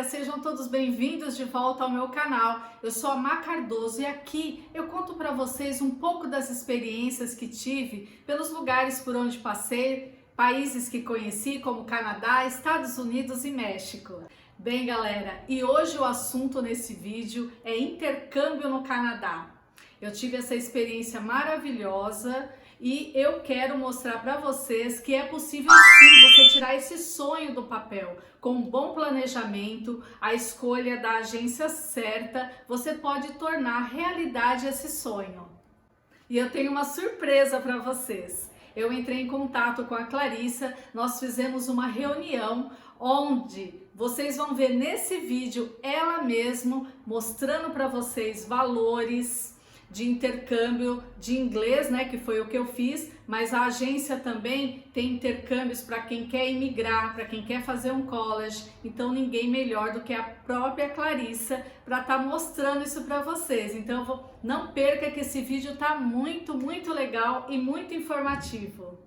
Sejam todos bem-vindos de volta ao meu canal. Eu sou a Má Cardoso e aqui eu conto para vocês um pouco das experiências que tive pelos lugares por onde passei, países que conheci como Canadá, Estados Unidos e México. Bem, galera, e hoje o assunto nesse vídeo é intercâmbio no Canadá. Eu tive essa experiência maravilhosa e eu quero mostrar para vocês que é possível sim você tirar esse sonho do papel. Com um bom planejamento, a escolha da agência certa, você pode tornar realidade esse sonho. E eu tenho uma surpresa para vocês. Eu entrei em contato com a Clarissa, nós fizemos uma reunião onde vocês vão ver nesse vídeo ela mesma mostrando para vocês valores de intercâmbio de inglês, né, que foi o que eu fiz, mas a agência também tem intercâmbios para quem quer imigrar, para quem quer fazer um college, então ninguém melhor do que a própria Clarissa para estar mostrando isso para vocês. Então não perca que esse vídeo tá muito legal e muito informativo.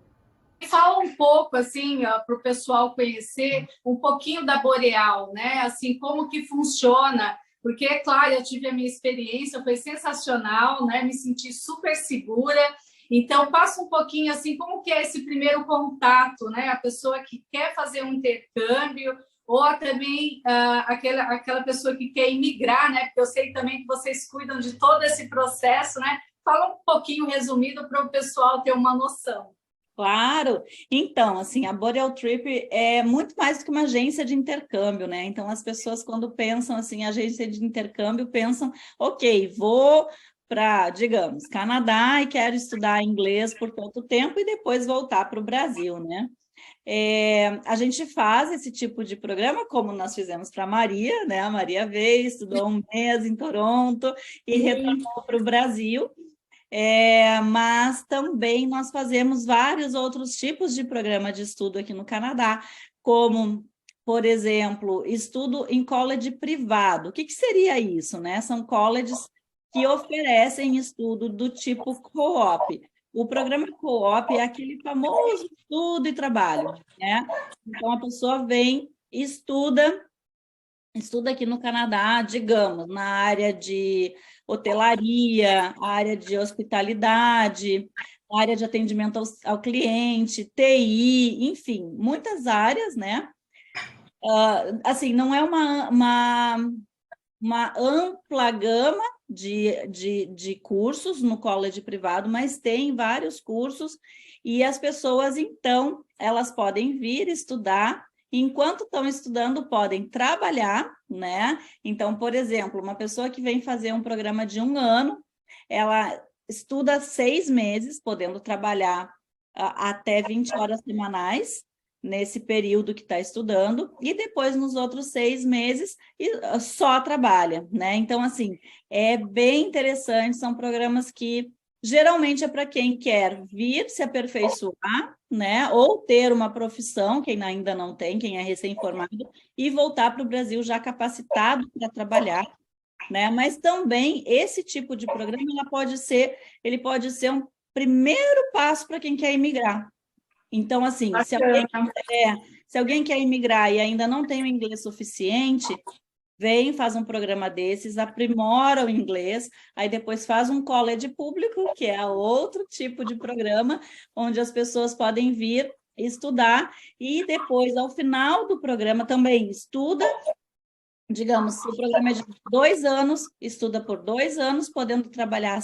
Fala um pouco, assim, para o pessoal conhecer um pouquinho da Boreal, né? Assim, como que funciona, porque, é claro, eu tive a minha experiência, foi sensacional, né? Me senti super segura. Então, passa um pouquinho, assim, como que é esse primeiro contato, né? A pessoa que quer fazer um intercâmbio, ou também aquela pessoa que quer imigrar, né? Porque eu sei também que vocês cuidam de todo esse processo, né? Fala um pouquinho resumido para o pessoal ter uma noção. Claro, então, assim, a Boreal Trip é muito mais do que uma agência de intercâmbio, né? Então, as pessoas, quando pensam assim, agência de intercâmbio, pensam, ok, vou para, digamos, Canadá e quero estudar inglês por tanto tempo e depois voltar para o Brasil, né? A gente faz esse tipo de programa, como nós fizemos para a Maria, né? A Maria veio, estudou um mês em Toronto e retornou para o Brasil. Mas também nós fazemos vários outros tipos de programa de estudo aqui no Canadá, como, por exemplo, estudo em college privado. O que seria isso, né? São colleges que oferecem estudo do tipo co-op. O programa co-op é aquele famoso estudo e trabalho, né? Então, a pessoa vem, estuda aqui no Canadá, digamos, na área de hotelaria, área de hospitalidade, área de atendimento ao cliente, TI, enfim, muitas áreas, né? Assim, não é uma ampla gama de cursos no college privado, mas tem vários cursos e as pessoas, então, elas podem vir estudar. Enquanto estão estudando, podem trabalhar, né? Então, por exemplo, uma pessoa que vem fazer um programa de 1 ano, ela estuda 6 meses, podendo trabalhar até 20 horas semanais, nesse período que está estudando, e depois, nos outros 6 meses, só trabalha, né? Então, assim, é bem interessante, são programas que geralmente é para quem quer vir se aperfeiçoar, né? Ou ter uma profissão, quem ainda não tem, quem é recém-formado, e voltar para o Brasil já capacitado para trabalhar, né? Mas também esse tipo de programa ele pode ser um primeiro passo para quem quer imigrar. Então, assim, se alguém quer imigrar e ainda não tem o inglês suficiente, vem, faz um programa desses, aprimora o inglês, aí depois faz um college público, que é outro tipo de programa, onde as pessoas podem vir estudar, e depois, ao final do programa, também estuda. Digamos, se o programa é de 2 anos, estuda por 2 anos, podendo trabalhar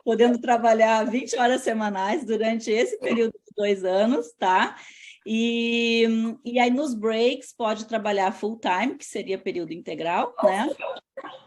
podendo trabalhar 20 horas semanais durante esse período de 2 anos, tá? E aí, nos breaks, pode trabalhar full time, que seria período integral, né?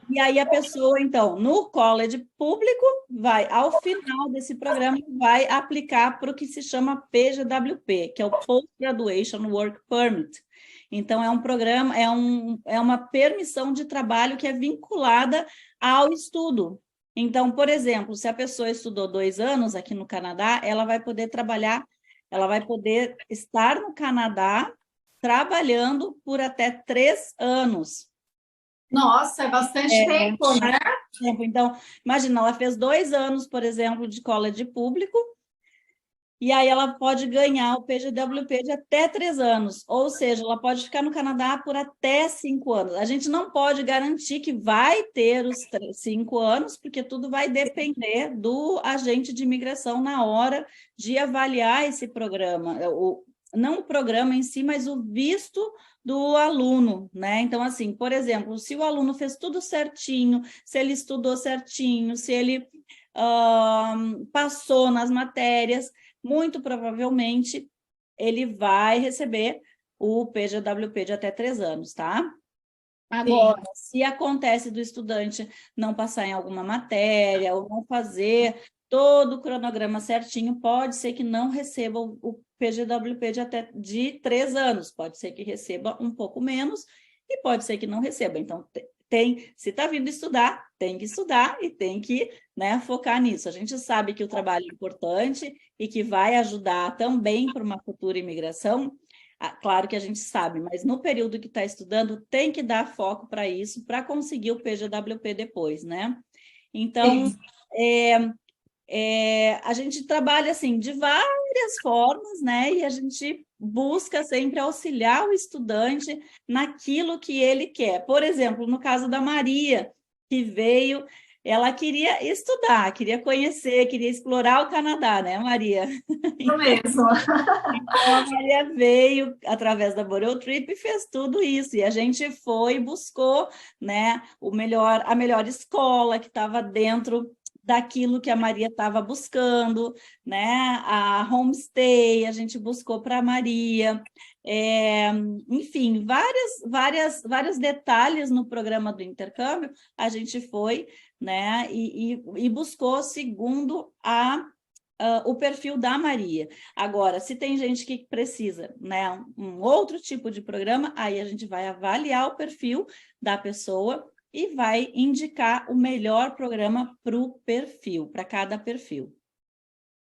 E aí a pessoa, então, no college público, vai, ao final desse programa, vai aplicar para o que se chama PGWP, que é o Post Graduation Work Permit. Então, é um programa, é uma permissão de trabalho que é vinculada ao estudo. Então, por exemplo, se a pessoa estudou 2 anos aqui no Canadá, ela vai poder trabalhar, ela vai poder estar no Canadá trabalhando por até 3 anos. Nossa, é bastante tempo, né? Então, imagina, ela fez 2 anos, por exemplo, de college público, e aí ela pode ganhar o PGWP de até 3 anos, ou seja, ela pode ficar no Canadá por até 5 anos. A gente não pode garantir que vai ter os 5 anos, porque tudo vai depender do agente de imigração na hora de avaliar esse programa, não o programa em si, mas o visto do aluno, né? Então, assim, por exemplo, se o aluno fez tudo certinho, se ele estudou certinho, se ele passou nas matérias, muito provavelmente ele vai receber o PGWP de até 3 anos, tá? Agora, se acontece do estudante não passar em alguma matéria ou não fazer todo o cronograma certinho, pode ser que não receba o PGWP de 3 anos, pode ser que receba um pouco menos e pode ser que não receba. Então, se está vindo estudar, tem que estudar e tem que, né, focar nisso. A gente sabe que o trabalho é importante e que vai ajudar também para uma futura imigração. Claro que a gente sabe, mas no período que está estudando, tem que dar foco para isso, para conseguir o PGWP depois, né? Então, a gente trabalha assim de várias formas, né? E a gente busca sempre auxiliar o estudante naquilo que ele quer. Por exemplo, no caso da Maria, que veio, ela queria estudar, queria conhecer, queria explorar o Canadá, né, Maria? Isso mesmo. Então, a Maria veio através da Borel Trip e fez tudo isso. E a gente foi e buscou, né, a melhor escola que estava dentro daquilo que a Maria estava buscando, né? A homestay a gente buscou para a Maria. Enfim, vários detalhes no programa do intercâmbio a gente foi, né? E buscou segundo o perfil da Maria. Agora, se tem gente que precisa, né, um outro tipo de programa, aí a gente vai avaliar o perfil da pessoa e vai indicar o melhor programa para o perfil, para cada perfil.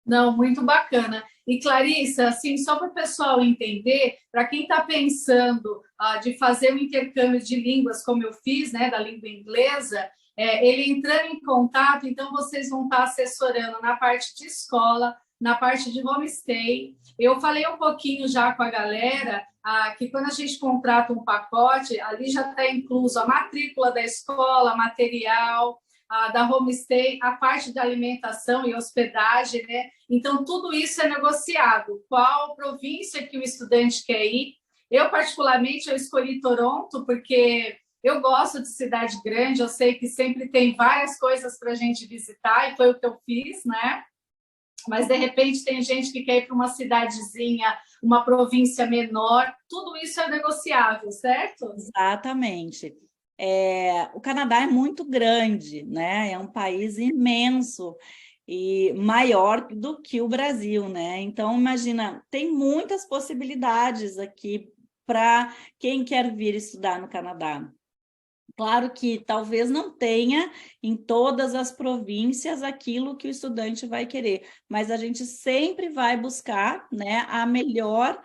Não, muito bacana. E Clarissa, assim, só para o pessoal entender, para quem está pensando de fazer um intercâmbio de línguas, como eu fiz, né, da língua inglesa, ele entrando em contato, então vocês vão estar assessorando na parte de escola, na parte de homestay. Eu falei um pouquinho já com a galera que quando a gente contrata um pacote, ali já está incluso a matrícula da escola, material, da homestay, a parte da alimentação e hospedagem, né? Então, tudo isso é negociado. Qual província que o estudante quer ir? Eu, particularmente, eu escolhi Toronto porque eu gosto de cidade grande, eu sei que sempre tem várias coisas para a gente visitar, e foi o que eu fiz, né? Mas, de repente, tem gente que quer ir para uma cidadezinha, uma província menor, tudo isso é negociável, certo? Exatamente. O Canadá é muito grande, né? É um país imenso e maior do que o Brasil, né? Então, imagina, tem muitas possibilidades aqui para quem quer vir estudar no Canadá. Claro que talvez não tenha em todas as províncias aquilo que o estudante vai querer, mas a gente sempre vai buscar, né, a melhor,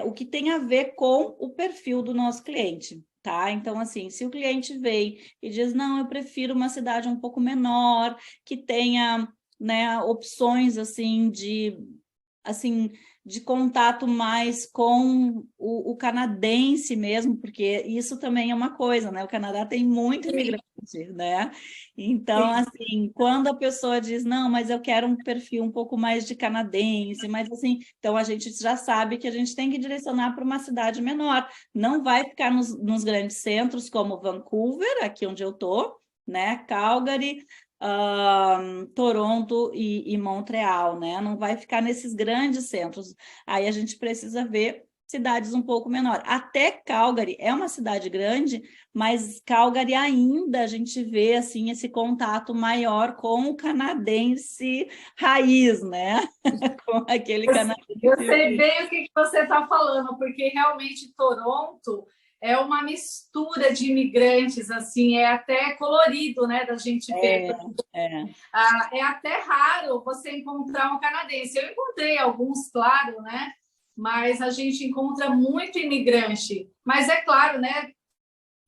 o que tem a ver com o perfil do nosso cliente, tá? Então, assim, se o cliente vem e diz, não, eu prefiro uma cidade um pouco menor, que tenha, né, opções, assim, de contato mais com o canadense mesmo, porque isso também é uma coisa, né? O Canadá tem muito imigrante, né? Então, assim, quando a pessoa diz, não, mas eu quero um perfil um pouco mais de canadense, mas assim, então a gente já sabe que a gente tem que direcionar para uma cidade menor. Não vai ficar nos grandes centros como Vancouver, aqui onde eu estou, né? Calgary, Toronto e Montreal, né? Não vai ficar nesses grandes centros. Aí a gente precisa ver cidades um pouco menores. Até Calgary é uma cidade grande, mas Calgary ainda a gente vê assim esse contato maior com o canadense raiz, né? Com aquele canadense. Eu sei bem o que você está falando, porque realmente Toronto é uma mistura de imigrantes, assim, é até colorido, né, da gente ver. É até raro você encontrar um canadense. Eu encontrei alguns, claro, né, mas a gente encontra muito imigrante. Mas é claro, né,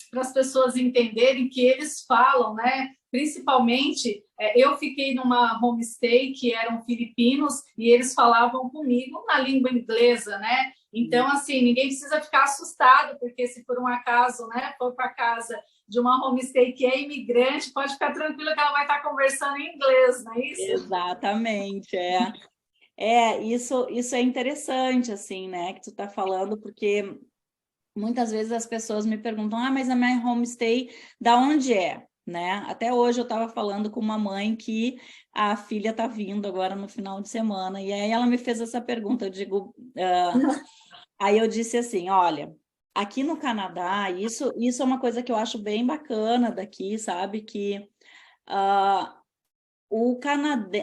para as pessoas entenderem que eles falam, né, principalmente, eu fiquei numa homestay que eram filipinos e eles falavam comigo na língua inglesa, né? Então, assim, ninguém precisa ficar assustado, porque se por um acaso, né, for para casa de uma homestay que é imigrante, pode ficar tranquila que ela vai estar conversando em inglês, não é isso? Exatamente, isso é interessante, assim, né, que tu tá falando, porque muitas vezes as pessoas me perguntam, mas a minha homestay, da onde é? Né? Até hoje eu estava falando com uma mãe que a filha está vindo agora no final de semana, e aí ela me fez essa pergunta, eu digo, aí eu disse assim, olha, aqui no Canadá, isso é uma coisa que eu acho bem bacana daqui, sabe, que o Canadá,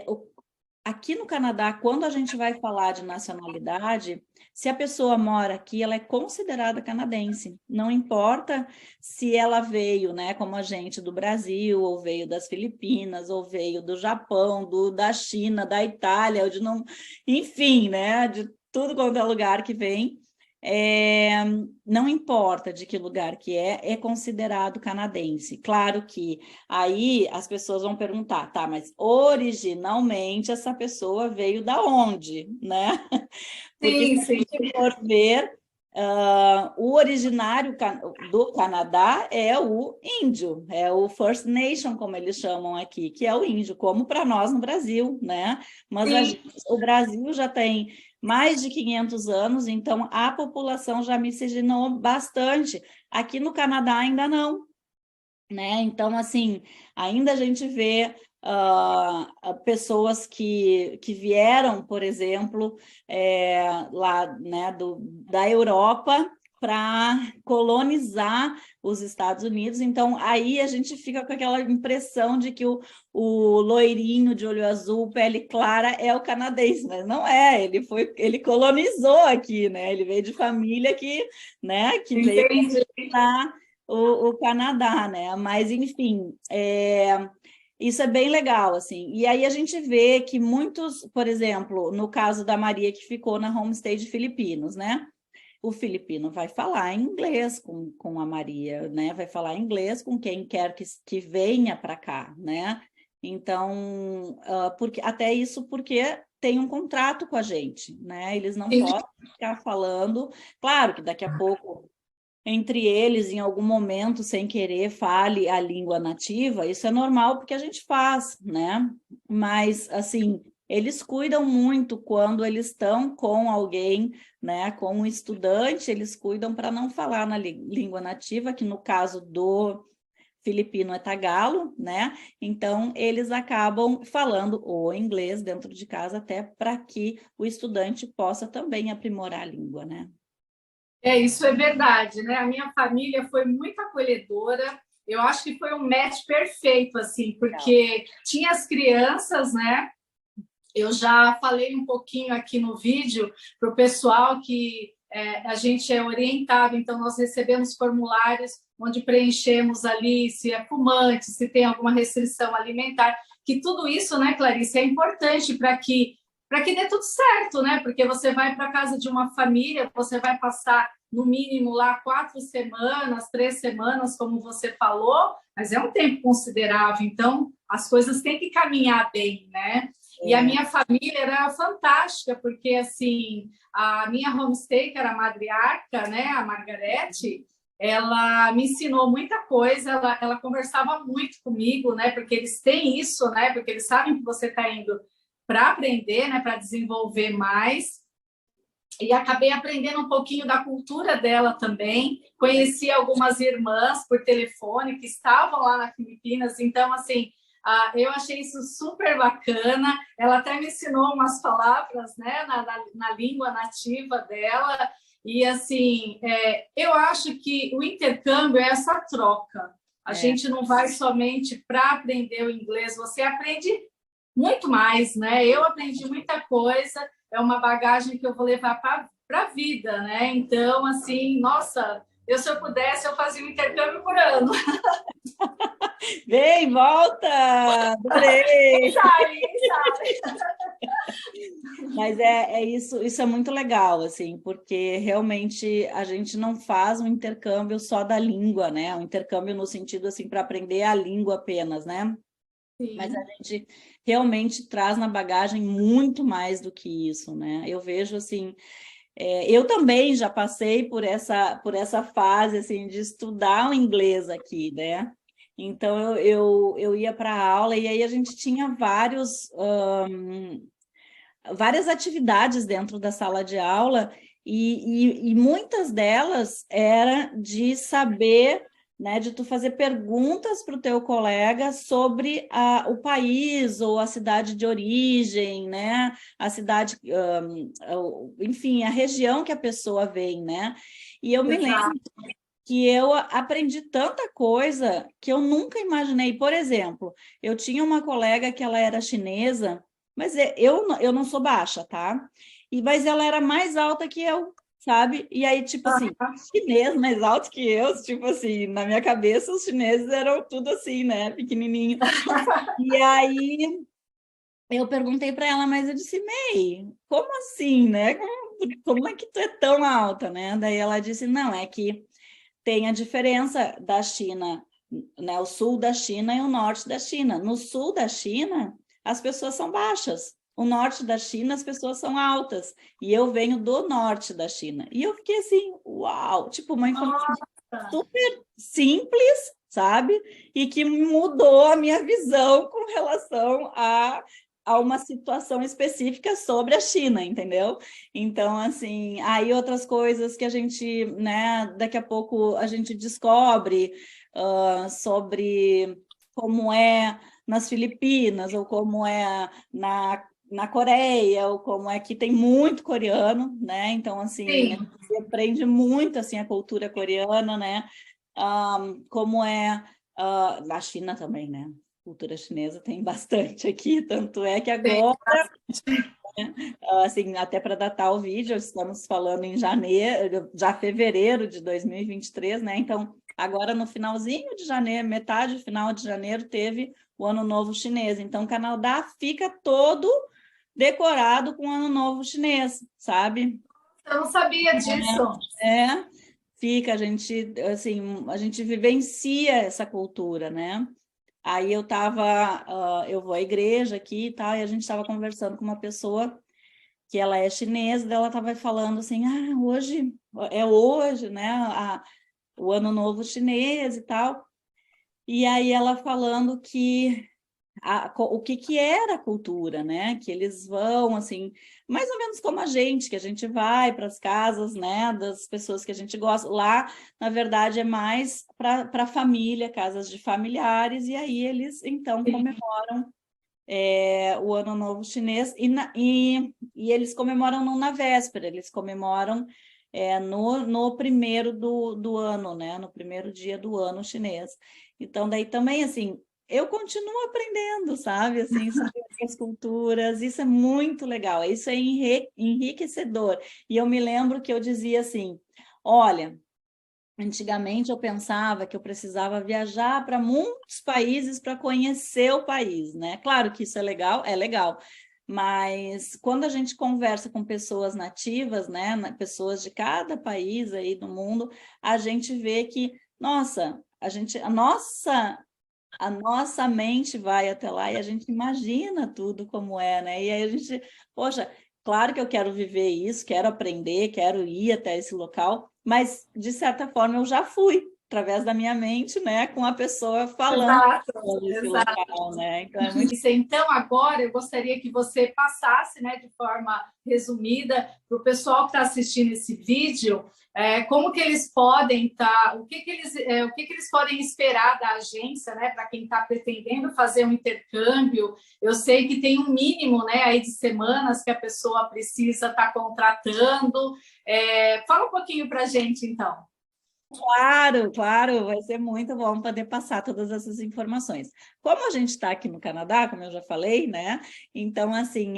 aqui no Canadá, quando a gente vai falar de nacionalidade, se a pessoa mora aqui, ela é considerada canadense. Não importa se ela veio, né, como a gente do Brasil, ou veio das Filipinas, ou veio do Japão, da China, da Itália, ou de não, enfim, né, de tudo quanto é lugar que vem. Não importa de que lugar que é considerado canadense. Claro que aí as pessoas vão perguntar, tá, mas originalmente essa pessoa veio da onde, né? Porque Sim, se a sim. gente for ver, o originário do Canadá é o índio, é o First Nation, como eles chamam aqui, que é o índio, como para nós no Brasil, né? Mas o Brasil já tem mais de 500 anos, então a população já miscigenou bastante. Aqui no Canadá ainda não, né? Então, assim, ainda a gente vê pessoas que vieram, por exemplo, lá, né, da Europa para colonizar os Estados Unidos. Então, aí a gente fica com aquela impressão de que o loirinho de olho azul, pele clara, é o canadense, mas não é, ele colonizou aqui, né? Ele veio de família né, que veio colonizar o Canadá, né? Mas, enfim, isso é bem legal, assim. E aí a gente vê que muitos, por exemplo, no caso da Maria, que ficou na homestay de filipinos, né? O filipino vai falar inglês com a Maria, né? Vai falar inglês com quem quer que venha para cá, né? Então, até isso porque tem um contrato com a gente, né? Eles não podem ficar falando. Claro que daqui a pouco entre eles, em algum momento, sem querer, fale a língua nativa, isso é normal porque a gente faz, né? Mas, assim, eles cuidam muito quando eles estão com alguém, né? Com um estudante, eles cuidam para não falar na língua nativa, que no caso do filipino é tagalo, né? Então, eles acabam falando o inglês dentro de casa, até para que o estudante possa também aprimorar a língua, né? Isso é verdade, né? A minha família foi muito acolhedora. Eu acho que foi um match perfeito, assim, porque tinha as crianças, né? Eu já falei um pouquinho aqui no vídeo para o pessoal que a gente é orientado, então nós recebemos formulários onde preenchemos ali se é fumante, se tem alguma restrição alimentar, que tudo isso, né, Clarice, é importante para que dê tudo certo, né? Porque você vai para casa de uma família, você vai passar no mínimo lá 4 semanas, 3 semanas, como você falou, mas é um tempo considerável, então as coisas têm que caminhar bem, né? E a minha família era fantástica, porque assim, a minha homestay, que era a matriarca, né, a Margarete, ela me ensinou muita coisa, ela conversava muito comigo, né, porque eles têm isso, né, porque eles sabem que você está indo para aprender, né, para desenvolver mais. E acabei aprendendo um pouquinho da cultura dela também. Conheci algumas irmãs por telefone que estavam lá nas Filipinas, então, assim, eu achei isso super bacana. Ela até me ensinou umas palavras, né, na língua nativa dela. E, assim, eu acho que o intercâmbio é essa troca. A gente não vai somente para aprender o inglês, você aprende muito mais, né? Eu aprendi muita coisa, é uma bagagem que eu vou levar para a vida, né? Então, assim, nossa, Se eu pudesse, eu fazia um intercâmbio por ano. Vem, volta! Quem Adorei! sabe, quem sabe? Mas é isso, isso é muito legal, assim, porque realmente a gente não faz um intercâmbio só da língua, né? Um intercâmbio no sentido, assim, para aprender a língua apenas, né? Mas a Sim, gente realmente traz na bagagem muito mais do que isso, né? Eu vejo, assim, eu também já passei por essa fase, assim, de estudar o inglês aqui, né? Então, eu ia para a aula e aí a gente tinha várias atividades dentro da sala de aula e muitas delas era de saber, né, de tu fazer perguntas para o teu colega sobre o país ou a cidade de origem, né, a cidade, enfim, a região que a pessoa vem, né? E eu me lembro exato. que eu aprendi tanta coisa que eu nunca imaginei. Por exemplo, eu tinha uma colega que ela era chinesa, mas eu não sou baixa, tá? Mas ela era mais alta que eu, sabe? E aí, tipo assim, chinês mais alto que eu, tipo assim, na minha cabeça os chineses eram tudo assim, né? Pequenininho. E aí eu perguntei para ela, mas eu disse, May, como assim, né? Como é que tu é tão alta, né? Daí ela disse, não, é que tem a diferença da China, né, o sul da China e o norte da China. No sul da China, as pessoas são baixas. O norte da China, as pessoas são altas. E eu venho do norte da China. E eu fiquei assim, uau! Tipo, uma informação Nossa, super simples, sabe? E que mudou a minha visão com relação a uma situação específica sobre a China, entendeu? Então, assim, aí outras coisas que a gente, né, daqui a pouco a gente descobre sobre como é nas Filipinas, ou como é na Coreia, ou como é que tem muito coreano, né? Então, assim, a sim. gente aprende muito, assim, a cultura coreana, né? Como é na China também, né? Cultura chinesa tem bastante aqui, tanto é que Tem. agora assim, até para datar o vídeo, estamos falando em janeiro, já fevereiro de 2023, né? Então, agora no finalzinho de janeiro, metade, final de janeiro, teve o Ano Novo Chinês. Então, o Canadá fica todo decorado com o Ano Novo Chinês, sabe? Eu não sabia disso. É, fica, a gente, assim, a gente vivencia essa cultura, né? Aí eu vou à igreja aqui e tal, e a gente estava conversando com uma pessoa que ela é chinesa, ela estava falando assim, hoje, né, o Ano Novo Chinês e tal, e aí ela falando que o que que era a cultura, né, que eles vão, assim, mais ou menos como a gente, que a gente vai para as casas, né, das pessoas que a gente gosta, lá, na verdade, é mais para a família, casas de familiares, e aí eles, então, comemoram o Ano Novo Chinês, e eles comemoram não na véspera, eles comemoram no primeiro do ano, né? No primeiro dia do ano chinês. Então, daí também, assim, eu continuo aprendendo, sabe? Assim, sobre as culturas, isso é muito legal, isso é enriquecedor. E eu me lembro que eu dizia assim, olha, antigamente eu pensava que eu precisava viajar para muitos países para conhecer o país, né? Claro que isso é legal, mas quando a gente conversa com pessoas nativas, né, pessoas de cada país aí do mundo, a gente vê que, nossa, a nossa mente vai até lá e a gente imagina tudo como é, né? E aí a gente, poxa, claro que eu quero viver isso, quero aprender, quero ir até esse local, mas de certa forma eu já fui através da minha mente, né, com a pessoa falando Exato, sobre esse exato. local, né? Então é muito Então, agora eu gostaria que você passasse, né, de forma resumida, para o pessoal que está assistindo esse vídeo, como que eles podem estar, o que que eles podem esperar da agência, né, para quem está pretendendo fazer um intercâmbio. Eu sei que tem um mínimo, né, aí de semanas que a pessoa precisa estar contratando. Fala um pouquinho para a gente, então. Claro, claro, vai ser muito bom poder passar todas essas informações. Como a gente está aqui no Canadá, como eu já falei, né? Então, assim,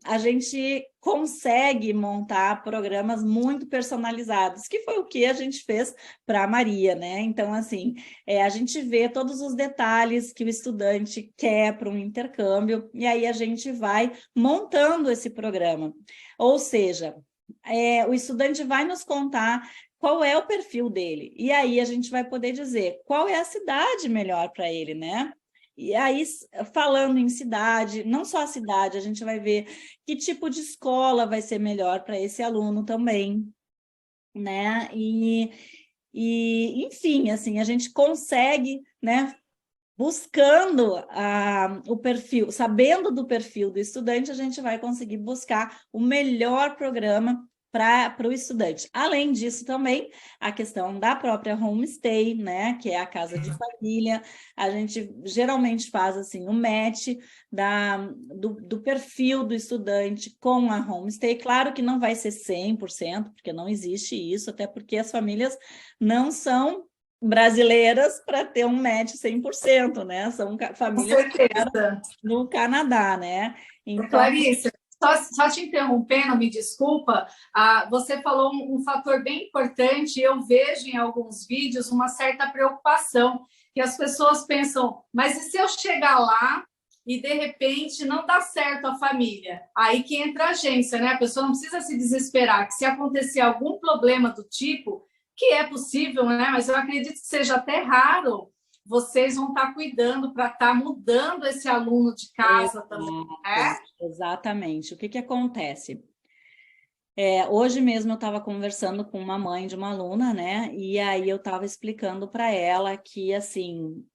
a gente consegue montar programas muito personalizados, que foi o que a gente fez para a Maria, né? Então, assim, a gente vê todos os detalhes que o estudante quer para um intercâmbio, e aí a gente vai montando esse programa. Ou seja, o estudante vai nos contar qual é o perfil dele. E aí a gente vai poder dizer qual é a cidade melhor para ele, né? E aí, falando em cidade, não só a cidade, a gente vai ver que tipo de escola vai ser melhor para esse aluno também, né? Enfim, assim, a gente consegue, né? Buscando o perfil, sabendo do perfil do estudante, a gente vai conseguir buscar o melhor programa para o estudante. Além disso, também, a questão da própria homestay, né, que é a casa de família, a gente geralmente faz assim, o match do perfil do estudante com a homestay. Claro que não vai ser 100%, porque não existe isso, até porque as famílias não são brasileiras para ter um match 100%, né? São Com famílias certeza. no Canadá, né? Então, Clarice, só te interrompendo, me desculpa, você falou um fator bem importante, eu vejo em alguns vídeos uma certa preocupação, que as pessoas pensam, mas e se eu chegar lá e de repente não dá certo a família? Aí que entra a agência, né? A pessoa não precisa se desesperar, que se acontecer algum problema do tipo, que é possível, né? Mas eu acredito que seja até raro, vocês vão estar cuidando para estar mudando esse aluno de casa também, né? exatamente. O que que acontece? Hoje mesmo eu estava conversando com uma mãe de uma aluna, né? E aí eu estava explicando para ela que, assim,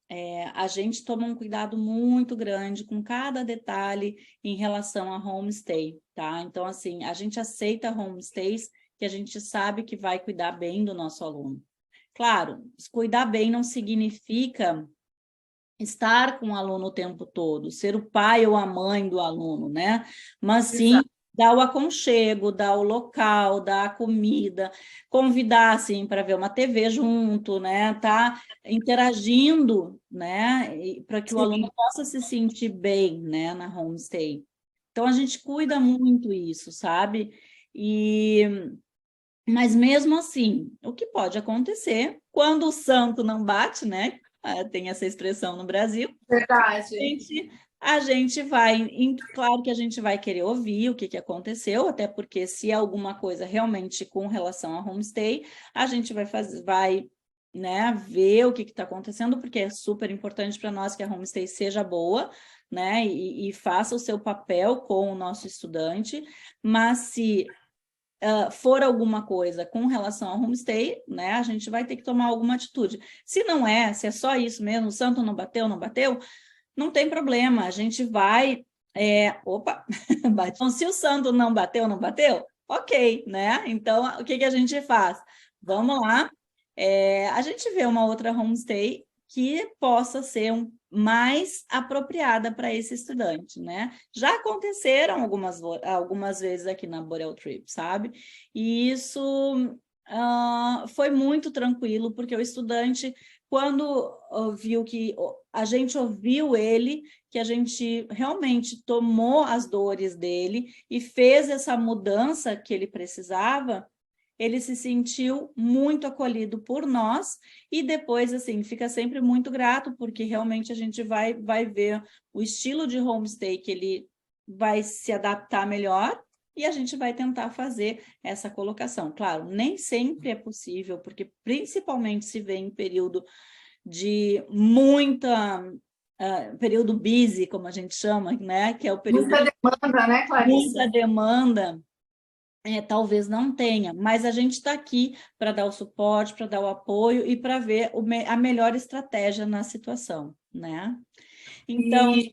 a gente toma um cuidado muito grande com cada detalhe em relação a homestay, tá? Então, assim, a gente aceita homestays que a gente sabe que vai cuidar bem do nosso aluno. Claro, cuidar bem não significa estar com o aluno o tempo todo, ser o pai ou a mãe do aluno, né? Mas sim Exato. dar o aconchego, dar o local, dar a comida, convidar assim para ver uma TV junto, né? Tá interagindo, né? Para que o Sim. aluno possa se sentir bem, né? Na homestay. Então a gente cuida muito isso, sabe? Mas mesmo assim, o que pode acontecer quando o santo não bate, né? Tem essa expressão no Brasil, Verdade. a gente vai, claro que a gente vai querer ouvir o que, que aconteceu, até porque se é alguma coisa realmente com relação a homestay, a gente vai fazer, vai, né, ver o que está acontecendo, porque é super importante para nós que a homestay seja boa, né, e faça o seu papel com o nosso estudante, mas se for alguma coisa com relação ao homestay, né, a gente vai ter que tomar alguma atitude. Se não é, se é só isso mesmo, o santo não bateu, não bateu, não tem problema, a gente vai... opa, bate. Então, se o santo não bateu, não bateu, ok, né? Então, o que, que a gente faz? Vamos lá, a gente vê uma outra homestay que possa ser mais apropriada para esse estudante, né? Já aconteceram algumas vezes aqui na Boreal Trip, sabe? E isso foi muito tranquilo, porque o estudante, quando viu que a gente ouviu ele, que a gente realmente tomou as dores dele e fez essa mudança que ele precisava, ele se sentiu muito acolhido por nós e depois, assim, fica sempre muito grato, porque realmente a gente vai ver o estilo de homestay que ele vai se adaptar melhor e a gente vai tentar fazer essa colocação. Claro, nem sempre é possível, porque principalmente se vê em período de muita... período busy, como a gente chama, né? Que é o período Muita de demanda, né, muita Clarissa? demanda, talvez não tenha, mas a gente está aqui para dar o suporte, para dar o apoio e para ver a melhor estratégia na situação, né? Então, E,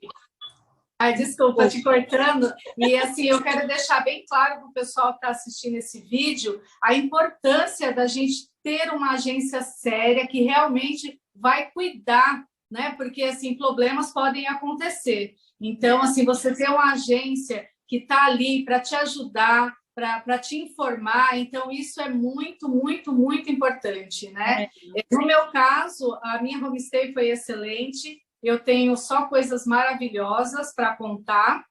ai, desculpa, te cortando. E assim, eu quero deixar bem claro para o pessoal que está assistindo esse vídeo a importância da gente ter uma agência séria que realmente vai cuidar, né? Porque assim, problemas podem acontecer. Então, assim, você ter uma agência que está ali para te ajudar, para te informar, então isso é muito, muito, muito importante, né? No meu caso, a minha homestay foi excelente, eu tenho só coisas maravilhosas para contar.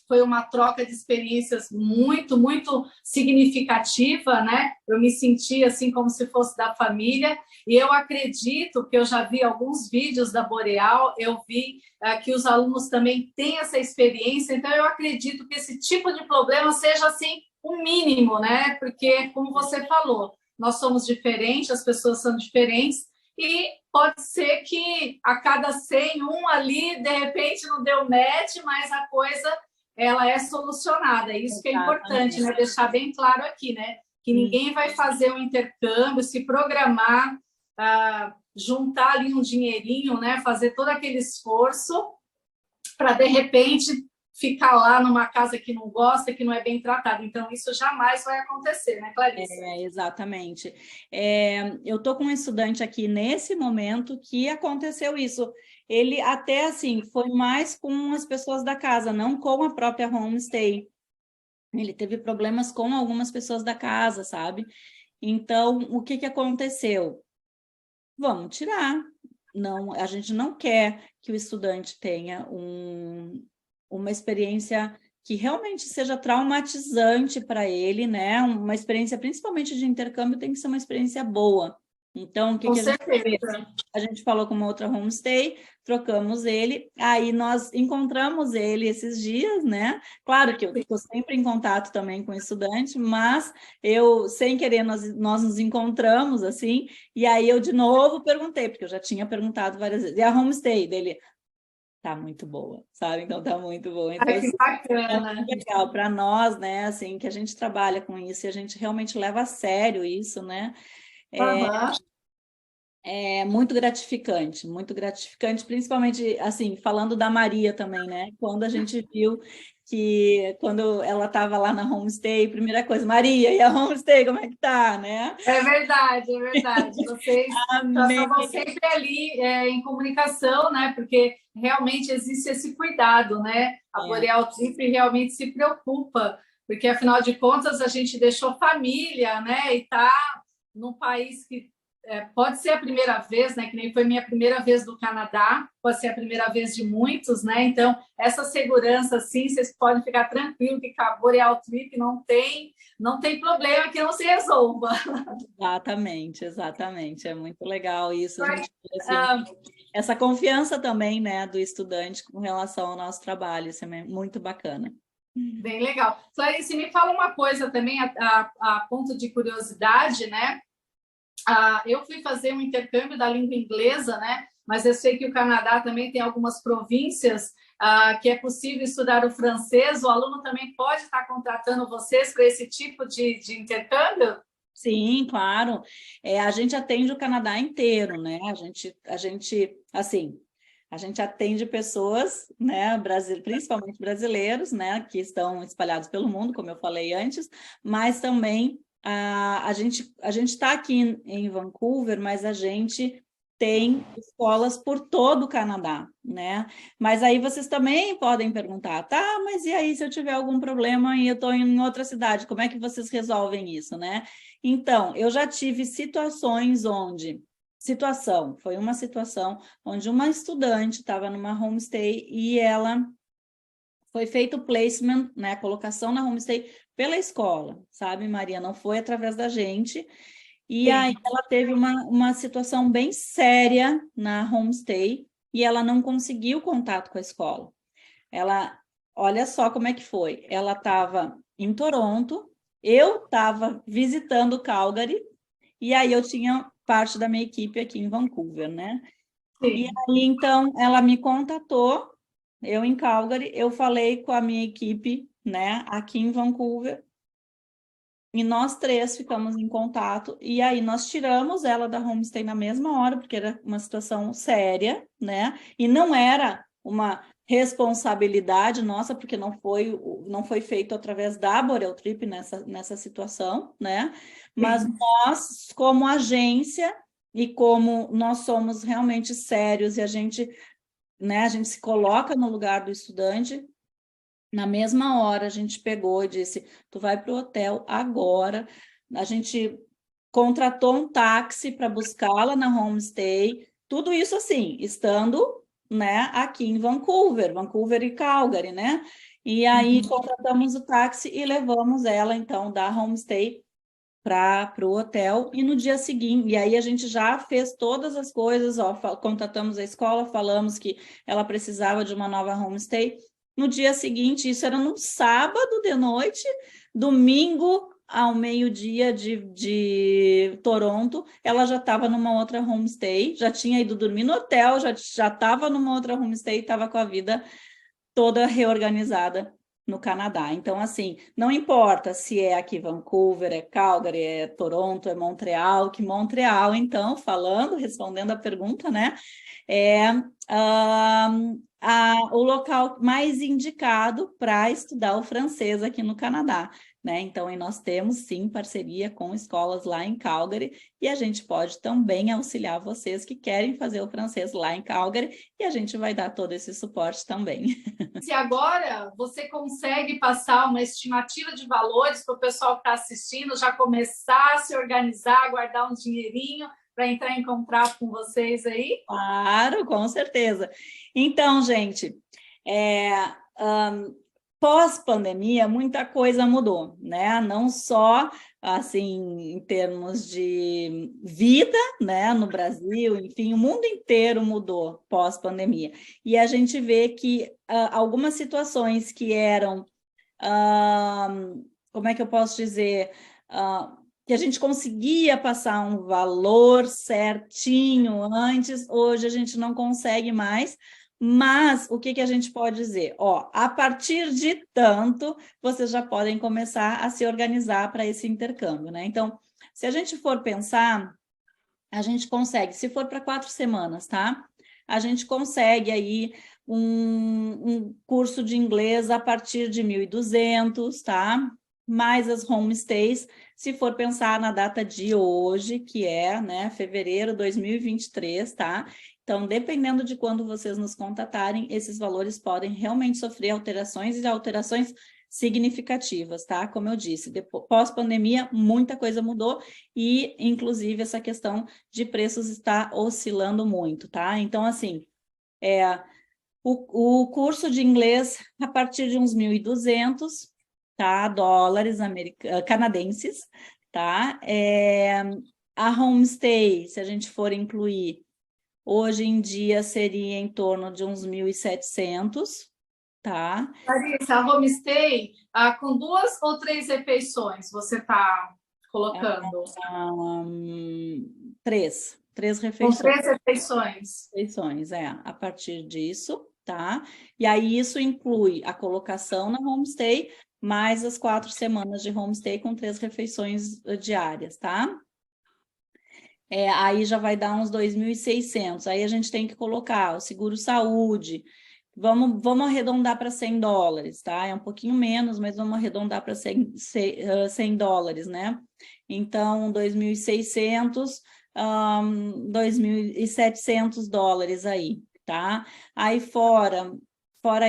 Foi uma troca de experiências muito, muito significativa, né? Eu me senti assim como se fosse da família, e eu acredito que eu já vi alguns vídeos da Boreal, eu vi que os alunos também têm essa experiência, então eu acredito que esse tipo de problema seja assim o mínimo, né? Porque, como você falou, nós somos diferentes, as pessoas são diferentes, e pode ser que a cada 100, um ali, de repente, não deu match, mas a coisa ela é solucionada. Isso que é importante, né? Deixar bem claro aqui, né? Que ninguém vai fazer um intercâmbio, se programar, juntar ali um dinheirinho, né? Fazer todo aquele esforço para, de repente, ficar lá numa casa que não gosta, que não é bem tratada. Então, isso jamais vai acontecer, né, Clarice? Exatamente. Eu estou com um estudante aqui nesse momento que aconteceu isso. Ele até, assim, foi mais com as pessoas da casa, não com a própria homestay. Ele teve problemas com algumas pessoas da casa, sabe? Então, o que aconteceu? Vamos tirar. Não, a gente não quer que o estudante tenha uma experiência que realmente seja traumatizante para ele, né? Uma experiência, principalmente de intercâmbio, tem que ser uma experiência boa. Então, o que a gente fez? A gente falou com uma outra homestay, trocamos ele, aí nós encontramos ele esses dias, né? Claro que eu estou sempre em contato também com o estudante, mas eu, sem querer, nós nos encontramos, assim, e aí eu de novo perguntei, porque eu já tinha perguntado várias vezes, e a homestay dele? Tá muito boa, sabe? Então tá muito boa. Então, que bacana. É muito legal para nós, né? Assim, que a gente trabalha com isso e a gente realmente leva a sério isso, né? É muito gratificante, principalmente, assim, falando da Maria também, né? Quando a gente viu que, quando ela estava lá na homestay, primeira coisa, Maria, e a homestay, como é que tá, né? É verdade, é verdade. Vocês estavam sempre ali em comunicação, né? Porque realmente existe esse cuidado, né? A Boreal Trip realmente se preocupa, porque afinal de contas a gente deixou família, né? E tá num país que pode ser a primeira vez, né? Que nem foi minha primeira vez do Canadá, pode ser a primeira vez de muitos, né? Então, essa segurança, sim, vocês podem ficar tranquilos que com a Boreal Trip não tem problema que não se resolva. Exatamente, exatamente. É muito legal isso. A gente assim, essa confiança também, né, do estudante com relação ao nosso trabalho. Isso é muito bacana. Bem legal. Clarice, me fala uma coisa também, a ponto de curiosidade, né? Eu fui fazer um intercâmbio da língua inglesa, né? Mas eu sei que o Canadá também tem algumas províncias que é possível estudar o francês. O aluno também pode estar contratando vocês para esse tipo de intercâmbio? Sim, claro. A gente atende o Canadá inteiro, né? Assim, a gente atende pessoas, né, principalmente brasileiros, né, que estão espalhados pelo mundo, como eu falei antes, mas também a gente está aqui em Vancouver, mas a gente tem escolas por todo o Canadá, né? Mas aí vocês também podem perguntar, tá, mas e aí se eu tiver algum problema e eu estou em outra cidade, como é que vocês resolvem isso, né? Então, eu já tive foi uma situação onde uma estudante estava numa homestay e ela foi feito o placement, né, colocação na homestay pela escola, sabe, Maria? Não foi através da gente. E aí ela teve uma situação bem séria na homestay e ela não conseguiu contato com a escola. Olha só como é que foi. Ela estava em Toronto, eu estava visitando Calgary, e aí eu tinha parte da minha equipe aqui em Vancouver, né? Sim. E aí, então, ela me contatou, eu em Calgary, eu falei com a minha equipe, né, aqui em Vancouver, e nós três ficamos em contato, e aí nós tiramos ela da homestay na mesma hora, porque era uma situação séria, né? E não era uma responsabilidade nossa, porque não foi feito através da Boreal Trip nessa situação, né? Mas nós, como agência, e como nós somos realmente sérios, e a gente se coloca no lugar do estudante, Na mesma hora, a gente pegou e disse, tu vai para o hotel agora. A gente contratou um táxi para buscá-la na homestay. Tudo isso assim, estando, né, aqui em Vancouver e Calgary, né? E aí contratamos o táxi e levamos ela, então, da homestay para o hotel, e no dia seguinte, e aí a gente já fez todas as coisas, ó, contatamos a escola, falamos que ela precisava de uma nova homestay. No dia seguinte, isso era no sábado de noite, domingo ao meio-dia de Toronto, ela já estava numa outra homestay, já tinha ido dormir no hotel, já estava numa outra homestay, estava com a vida toda reorganizada no Canadá. Então, assim, não importa se é aqui Vancouver, é Calgary, é Toronto, é Montreal, que Montreal, então, respondendo a pergunta, né, é o local mais indicado para estudar o francês aqui no Canadá, né? Então, e nós temos, sim, parceria com escolas lá em Calgary, e a gente pode também auxiliar vocês que querem fazer o francês lá em Calgary, e a gente vai dar todo esse suporte também. Se agora você consegue passar uma estimativa de valores para o pessoal que está assistindo já começar a se organizar, guardar um dinheirinho para entrar em contrato com vocês aí? Claro, com certeza. Então, gente, pós-pandemia, muita coisa mudou, né? Não só, assim, em termos de vida, né, no Brasil, enfim, o mundo inteiro mudou pós-pandemia. E a gente vê que algumas situações que eram, como é que eu posso dizer, que a gente conseguia passar um valor certinho antes, hoje a gente não consegue mais. Mas o que a gente pode dizer? Ó, a partir de tanto, vocês já podem começar a se organizar para esse intercâmbio, né? Então, se a gente for pensar, a gente consegue, se for para 4 semanas, tá? A gente consegue aí um curso de inglês a partir de 1.200, tá? Mais as homestays, se for pensar na data de hoje, que é, né, fevereiro de 2023, tá? Então, dependendo de quando vocês nos contatarem, esses valores podem realmente sofrer alterações e alterações significativas, tá? Como eu disse, pós-pandemia, muita coisa mudou e, inclusive, essa questão de preços está oscilando muito, tá? Então, assim, o curso de inglês a partir de uns 1.200, tá? Dólares canadenses, tá? A homestay, se a gente for incluir, hoje em dia seria em torno de uns 1.700, tá? Larissa, a homestay, com 2 ou 3 refeições você está colocando? Três Com refeições. 3 refeições. Refeições, a partir disso, tá? E aí isso inclui a colocação na homestay, mais as 4 semanas de homestay com 3 refeições diárias, tá? Aí já vai dar uns 2.600. Aí a gente tem que colocar o seguro-saúde. Vamos arredondar para $100, tá? É um pouquinho menos, mas vamos arredondar para $100, né? Então, 2.600, $2.700 aí, tá? Aí fora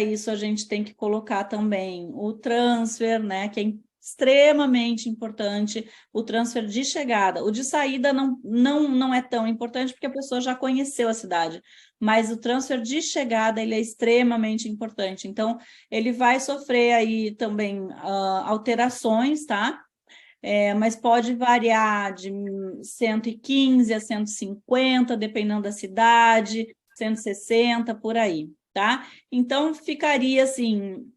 isso, a gente tem que colocar também o transfer, né? Que é extremamente importante, o transfer de chegada. O de saída não é tão importante, porque a pessoa já conheceu a cidade, mas o transfer de chegada, ele é extremamente importante. Então, ele vai sofrer aí também alterações, tá? Mas pode variar de 115 a 150, dependendo da cidade, 160, por aí, tá? Então, ficaria assim...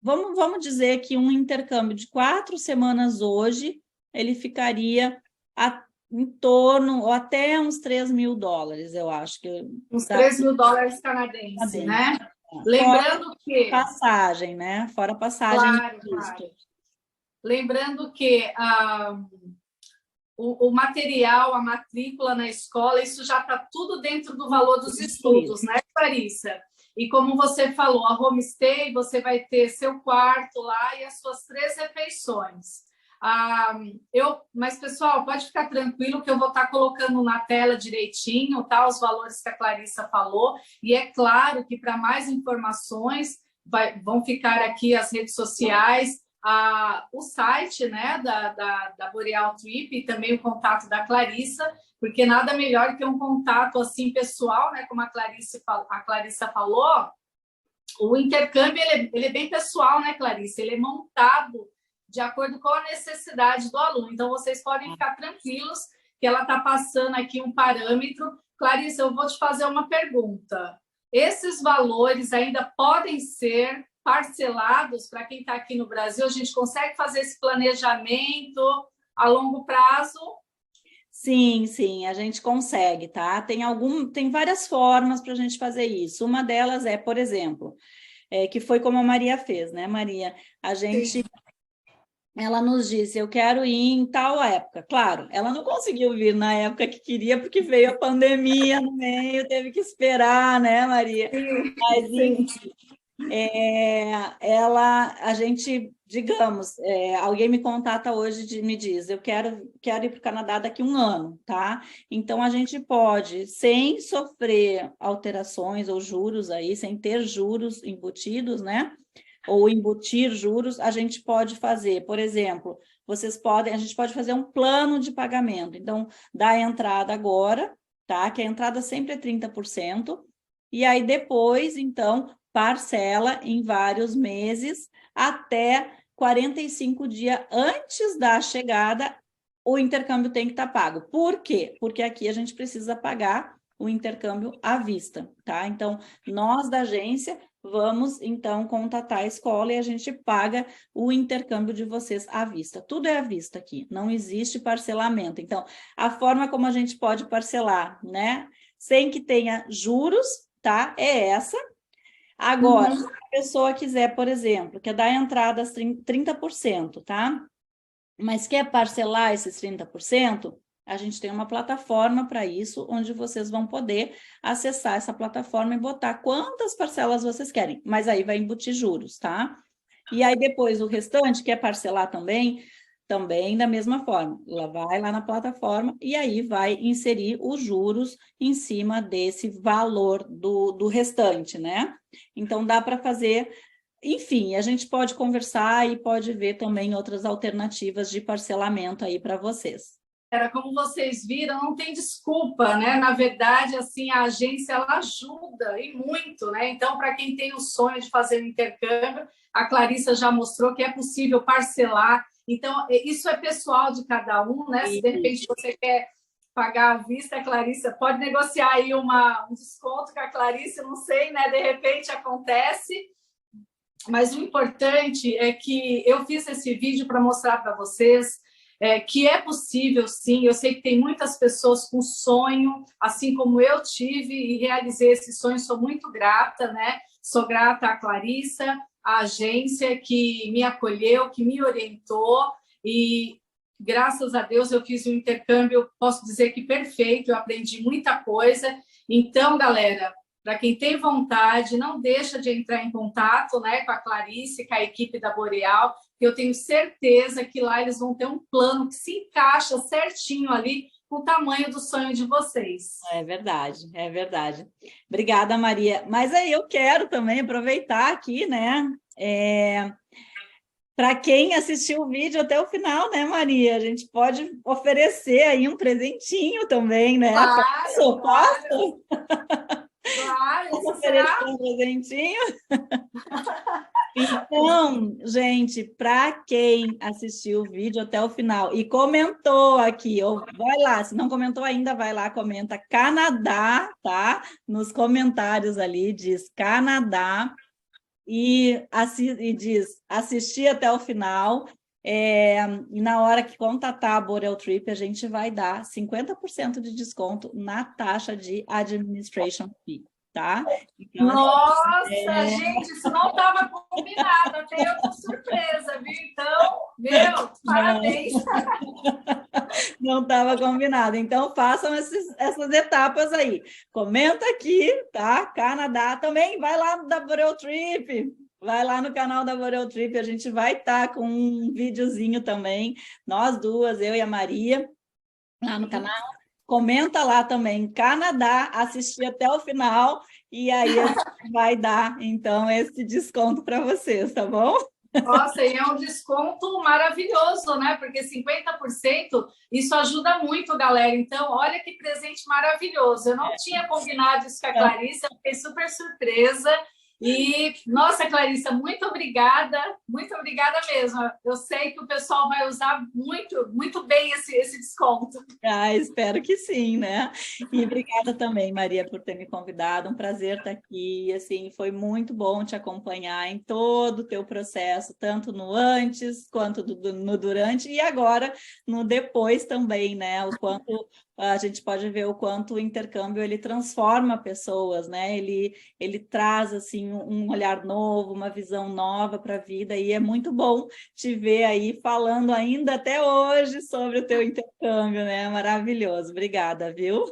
Vamos dizer que um intercâmbio de 4 semanas hoje, ele ficaria em torno, ou até uns $3.000, eu acho. Uns $3.000 canadenses, né? Lembrando que... Passagem, né? Fora passagem. Claro, claro. Lembrando que o material, a matrícula na escola, isso já está tudo dentro do valor dos estudos, né, Clarissa? E como você falou, a homestay, você vai ter seu quarto lá e as suas 3 refeições. Mas, pessoal, pode ficar tranquilo que eu vou estar colocando na tela direitinho, tá, os valores que a Clarissa falou. E é claro que, para mais informações, vão ficar aqui as redes sociais, o site, né, da Boreal Trip e também o contato da Clarissa, porque nada melhor que um contato assim pessoal, né, como a Clarissa falou. O intercâmbio ele é bem pessoal, né, Clarissa? Ele é montado de acordo com a necessidade do aluno. Então, vocês podem ficar tranquilos que ela está passando aqui um parâmetro. Clarissa, eu vou te fazer uma pergunta. Esses valores ainda podem ser parcelados para quem está aqui no Brasil? A gente consegue fazer esse planejamento a longo prazo? Sim, sim, a gente consegue, tá? Tem várias formas para a gente fazer isso. Uma delas é, por exemplo, que foi como a Maria fez, né, Maria? Ela nos disse, eu quero ir em tal época. Claro, ela não conseguiu vir na época que queria, porque veio a pandemia no meio, teve que esperar, né, Maria? Sim, Mas, sim. a gente, digamos, alguém me contata hoje, me diz, eu quero ir para o Canadá daqui a um ano, tá? Então, a gente pode, sem sofrer alterações ou juros aí, sem ter juros embutidos, né? Ou embutir juros, a gente pode fazer, por exemplo, a gente pode fazer um plano de pagamento. Então, dá a entrada agora, tá? Que a entrada sempre é 30%, e aí depois, então, parcela em vários meses, até 45 dias antes da chegada, o intercâmbio tem que estar pago. Por quê? Porque aqui a gente precisa pagar o intercâmbio à vista, tá? Então, nós da agência vamos, então, contatar a escola e a gente paga o intercâmbio de vocês à vista. Tudo é à vista aqui, não existe parcelamento. Então, a forma como a gente pode parcelar, né? Sem que tenha juros, tá? É essa. Agora, se a pessoa quiser, por exemplo, quer dar entrada 30%, tá? Mas quer parcelar esses 30%, a gente tem uma plataforma para isso, onde vocês vão poder acessar essa plataforma e botar quantas parcelas vocês querem, mas aí vai embutir juros, tá? E aí depois o restante, quer parcelar também da mesma forma. Ela vai lá na plataforma e aí vai inserir os juros em cima desse valor do restante, né? Então dá para fazer. Enfim, a gente pode conversar e pode ver também outras alternativas de parcelamento aí para vocês. Como vocês viram, não tem desculpa, né? Na verdade, assim, a agência ela ajuda e muito, né? Então, para quem tem o sonho de fazer um intercâmbio, a Clarissa já mostrou que é possível parcelar. Então, isso é pessoal de cada um, né? Se de repente você quer pagar à vista, a Clarissa pode negociar aí um desconto com a Clarissa, não sei, né? De repente acontece. Mas o importante é que eu fiz esse vídeo para mostrar para vocês que é possível, sim. Eu sei que tem muitas pessoas com sonho, assim como eu tive e realizei esse sonho. Sou muito grata, né? Sou grata à Clarissa, à agência que me acolheu, que me orientou e graças a Deus eu fiz um intercâmbio, posso dizer que perfeito, eu aprendi muita coisa. Então, galera, para quem tem vontade, não deixa de entrar em contato, né, com a Clarice, com a equipe da Boreal, que eu tenho certeza que lá eles vão ter um plano que se encaixa certinho ali com o tamanho do sonho de vocês. É verdade, é verdade. Obrigada, Maria. Mas aí eu quero também aproveitar aqui, né? Para quem assistiu o vídeo até o final, né, Maria? A gente pode oferecer aí um presentinho também, né? Claro, Posso? claro, Posso isso oferecer será... um presentinho? Então, gente, para quem assistiu o vídeo até o final e comentou aqui, ou vai lá, se não comentou ainda, vai lá, comenta Canadá, tá? Nos comentários ali diz Canadá e diz assistir até o final. E na hora que contatar a Boreal Trip, a gente vai dar 50% de desconto na taxa de administration fee, tá? Então, Nossa, gente, isso não estava combinado, até eu tô surpresa, viu? Então, meu, parabéns. Não estava combinado. Então, façam essas etapas aí. Comenta aqui, tá? Canadá também, vai lá da Boreal Trip. Vai lá no canal da Boreal Trip, a gente vai estar com um videozinho também, nós duas, eu e a Maria, lá no canal. comenta lá também, Canadá, assistir até o final, e aí a gente vai dar, então, esse desconto para vocês, tá bom? Nossa, e é um desconto maravilhoso, né? Porque 50%, isso ajuda muito, galera. Então, olha que presente maravilhoso. Eu não tinha combinado isso com a Clarissa, eu fiquei super surpresa. E, nossa, Clarissa, muito obrigada mesmo. Eu sei que o pessoal vai usar muito, muito bem esse desconto. Ah, espero que sim, né? E obrigada também, Maria, por ter me convidado. Um prazer estar aqui. Assim, foi muito bom te acompanhar em todo o teu processo, tanto no antes quanto no durante e agora no depois também, né? O quanto a gente pode ver o quanto o intercâmbio ele transforma pessoas, né? Ele traz assim um olhar novo, uma visão nova para a vida e é muito bom te ver aí falando ainda até hoje sobre o teu intercâmbio, né? Maravilhoso. Obrigada, viu?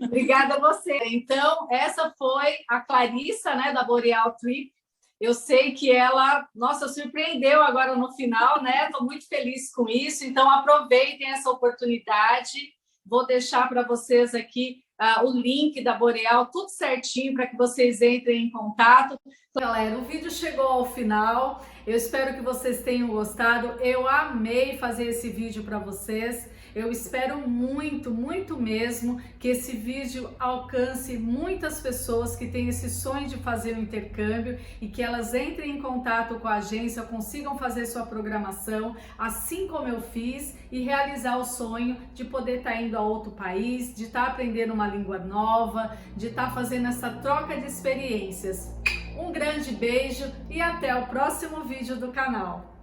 Obrigada a você. Então, essa foi a Clarissa, né, da Boreal Trip. Eu sei que ela, nossa, surpreendeu agora no final, né? Estou muito feliz com isso. Então, aproveitem essa oportunidade. Vou deixar para vocês aqui o link da Boreal, tudo certinho para que vocês entrem em contato. Então, galera, o vídeo chegou ao final. Eu espero que vocês tenham gostado. Eu amei fazer esse vídeo para vocês. Eu espero muito, muito mesmo que esse vídeo alcance muitas pessoas que têm esse sonho de fazer o intercâmbio e que elas entrem em contato com a agência, consigam fazer sua programação, assim como eu fiz, e realizar o sonho de poder estar indo a outro país, de estar aprendendo uma língua nova, de estar fazendo essa troca de experiências. Um grande beijo e até o próximo vídeo do canal.